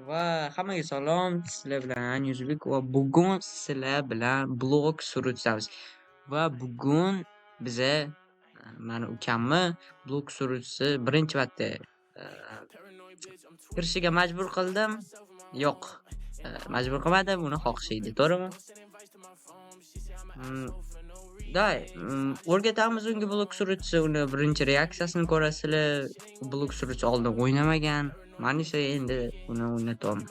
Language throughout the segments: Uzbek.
Va hammaga salom, sizlar bilan Yuzbek va bugun sizlar bilan blog surishamiz. Va bugun biza mani ukamni blog surishisi birinchi marta e, kirishiga majbur qildim. Yo'q, majbur qilmadim, uni xohishi edi, to'g'rimi? Mm, o'rgatamiz unga blog surishni, uni birinchi reaksiyasini ko'rasizlar. Blog surish oldin o'ynamagan. Mana esa endi uni o'rnatyapman.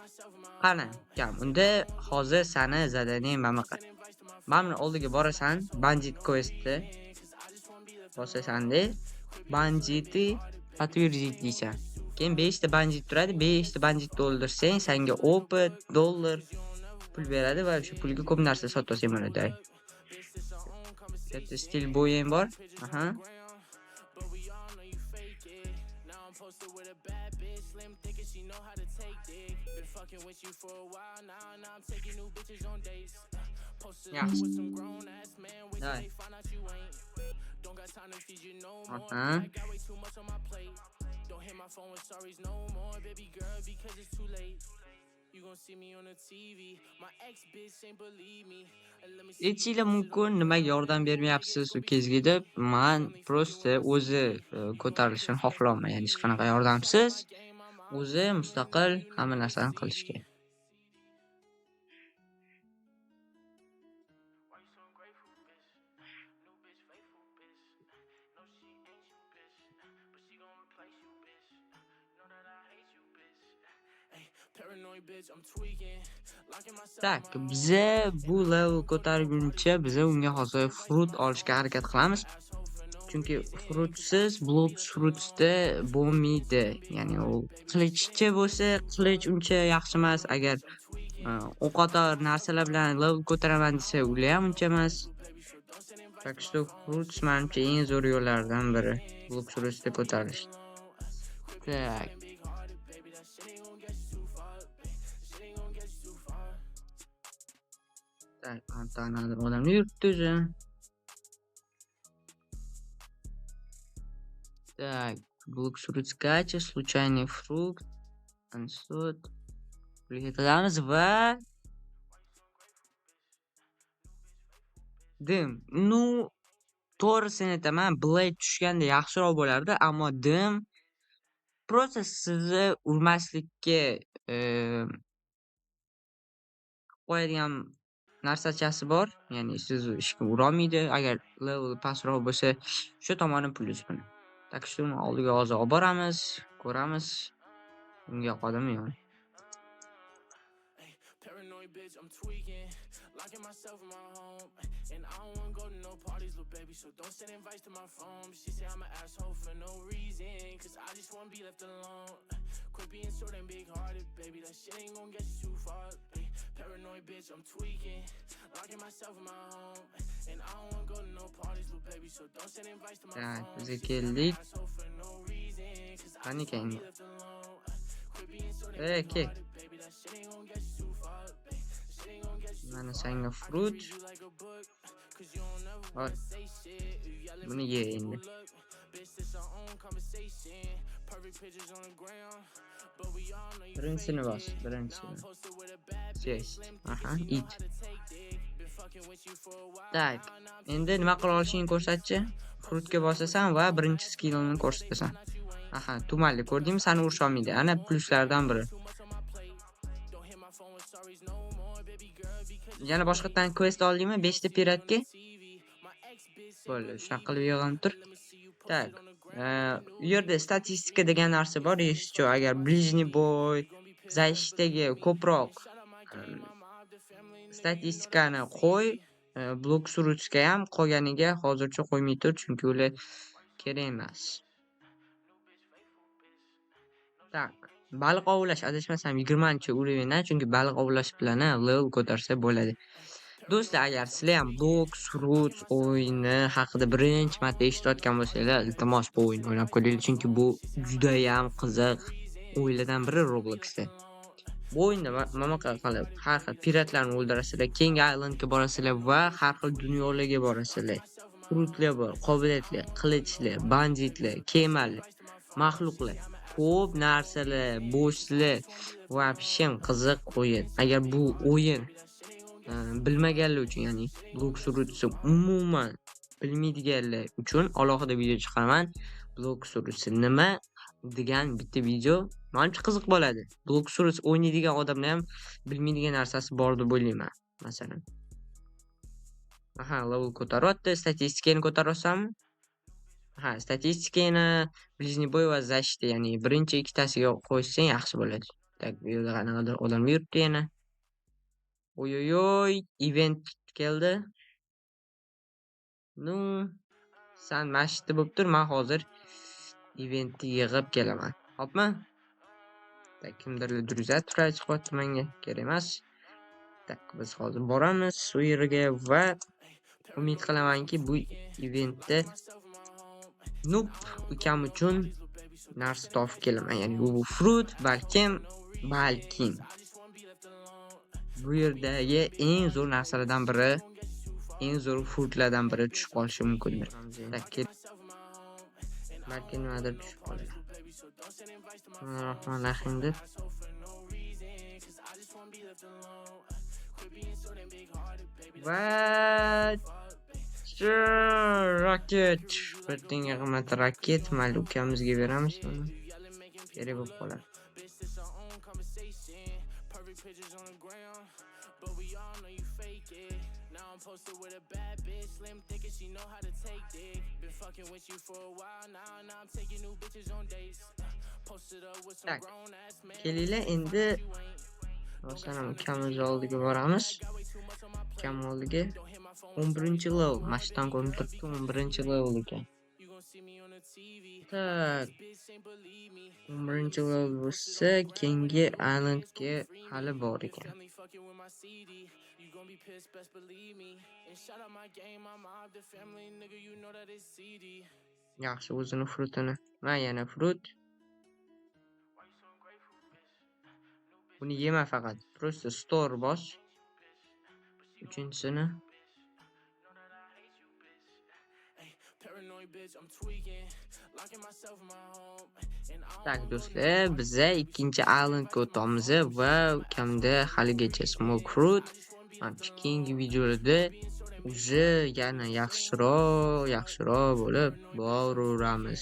Qani, ukam, unda hozir sani zadaniya nima qil? Mana oldiga borasan, bandit questni bosasanda, banditni подтвердить deysan. Keyin 5 ta bandit turadi, 5 ta banditni o'ldirsang, senga opet, dollar pul beradi va o'sha pulga ko'p narsa sotasan mana. Katta stil bo'ying bor. Aha. Yaxshi. Давай. Aha. Aytishinglar mumkin, nimaga yordam bermayapsiz u kezga deb. Men просто o'zi ko'tarilishini xohlamayman, ya'ni hech qanaqa yordamsiz o'zi mustaqil hamma narsani qilishga. Tak, biza bu level ko'targuncha biza unga hozir fruit olishga harakat qilamiz. Chunki fruitsiz blob fruitsda bo'lmaydi. Ya'ni u qilichchi bo'lsa, qilich uncha yaxshi emas. Agar u qator narsalar bilan level ko'taraman desa, ular ham uncha emas. Так что fruits menimcha eng zo'r yo'llardan biri blob fruitsda ko'tarilish. Tak. Так, антанада odamlar yuribdi o'zi. Так, блок surutgach, случайный фрукт, ансот. Qilamiz va dim. Ну, to'g'risini aytaman, blade tushganda yaxshiroq bo'lardi, ammo dim просто sizni urmaslikka qo'yadigan narsachasi bor. Ya'ni sizni hech kim urolmaydi. Agar level pastroq bo'lsa, shu tomoni plyus buni. Так что uni oldiga hozir olib boramiz, ko'ramiz. Unga yoqadimi yo'q. Tak, biza keldik. Qani ekan? Ke. Mana senga fruit. Ol. Buni ye endi. Birinchisini bos, birinchisini. Yes. Aha, it. Tak, endi nima qila olishingni ko'rsatchi. Fruitga bosasan va birinchi skillni ko'rsatasan. Aha, tumanli ko'rdingmi, seni urisha olmaydi. Ana pluslardan biri. Yana boshqatdan quest oldingmi 5 ta piratga? Bo'ldi, shunaqa qilib yig'ilib tur. Tak, u yerda statistika degan narsa bor, eshitcho, agar ближний boy защитаga ko'proq statistikani qo'y, blok surishga ham qolganiga hozircha qo'ymay tur, chunki ular kerak emas. Tak, baliq ovlash, adashmasam 20-urevendan, chunki baliq ovlash bilan level ko'tarsa bo'ladi. Do'stlar, agar sizlar ham blok surut o'yini haqida birinchi marta eshitayotgan bo'lsanglar, iltimos bu o'yinni o'ynab ko'ringlar, chunki bu juda ham qiziq o'yinlardan biri Robloxda. Bu o'yinda nima qilib, har xil piratlarni o'ldirasizlar, King Islandga borasizlar va har xil dunyolarga borasizlar. Fruitlar bor, qobiliyatlar, qilichlar, banditlar, kemalar, maxluqlar. ko'p narsalar, bo'shli вообще qiziq o'yin. Agar bu o'yin bilmaganlar uchun, ya'ni blok suruvchisi umuman bilmaydiganlar uchun alohida video chiqaraman. Blok suruvchisi nima degan bitta video menimcha qiziq bo'ladi. Blok suruvchisi o'ynaydigan odamlar ham bilmaydigan narsasi bor deb o'ylayman, masalan. Aha, level ko'taryapti. Statistikani ko'taryapsanmi? Ha, statistikani ближний бой va защита, ya'ni birinchi ikkitasiga qo'shsang yaxshi bo'ladi. Tak, bu yerda qanaqadir odamlar yuribdi yana. Oy, event keldi. Ну, san masjidda bo'lib tur, men hozir eventni yig'ib kelaman. Hopmi? Tak, kimdirlar druza turay chiqyapti menga. Kerak emas. Tak, biz hozir boramiz u yerga va umid qilamanki bu eventda Noob ukam uchun narsa topib kelaman. Ya'ni u fruit balkim bu yerdagi eng zo'r narsalardan biri, eng zo'r fruitlardan biri tushib qolishi mumkindir. Balki nimadir tushib qolar. Bismillahirrohmanirrohim deb. Va roket. Bir tenga qimmat roket mayli ukamizga beramiz uni. Kerak bo'lib qoladi. Tak. Kelinglar endi masalan ukamiz oldiga boramiz. Ukam oldiga 11-level mashtan ko'rinib turibdi, 11-level ekan. Tak. 11-level bo'lsa, keyingi islandga hali bor ekan. Yaxshi, o'zini fruitini. Va yana fruit. Buni yema faqat. Просто store bos. Uchinchisini Tak do'stlar, biza ikkinchi islandga o'tamiz va ukamda haligacha smoke fruit. Keyingi videolarda уже yana yaxshiroq bo'lib boraveramiz.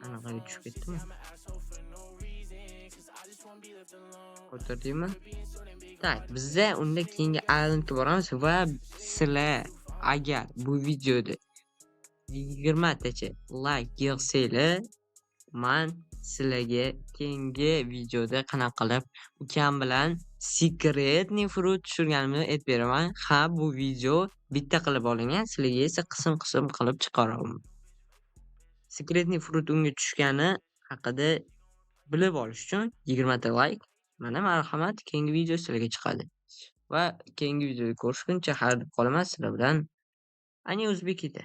Anaqaga tushib ketdimi? O'tirdingmi? Tak, biza unda keyingi islandga boramiz va sizlar agar bu videoda 20 tacha like yig'sanglar, men sizlarga keyingi videoda qanaqa qilib ukam bilan secretni fruit tushirganimni aytib beraman. Ha, bu video bitta qilib olingan, sizlarga esa qism-qism qilib chiqaraman. Secretni fruit unga tushgani haqida bilib olish uchun 20 ta like. Mana marhamat, keyingi video sizlarga chiqadi. Va keyingi videoda ko'rishguncha xayrli qolaman sizlar bilan. Ani o'zbek edi.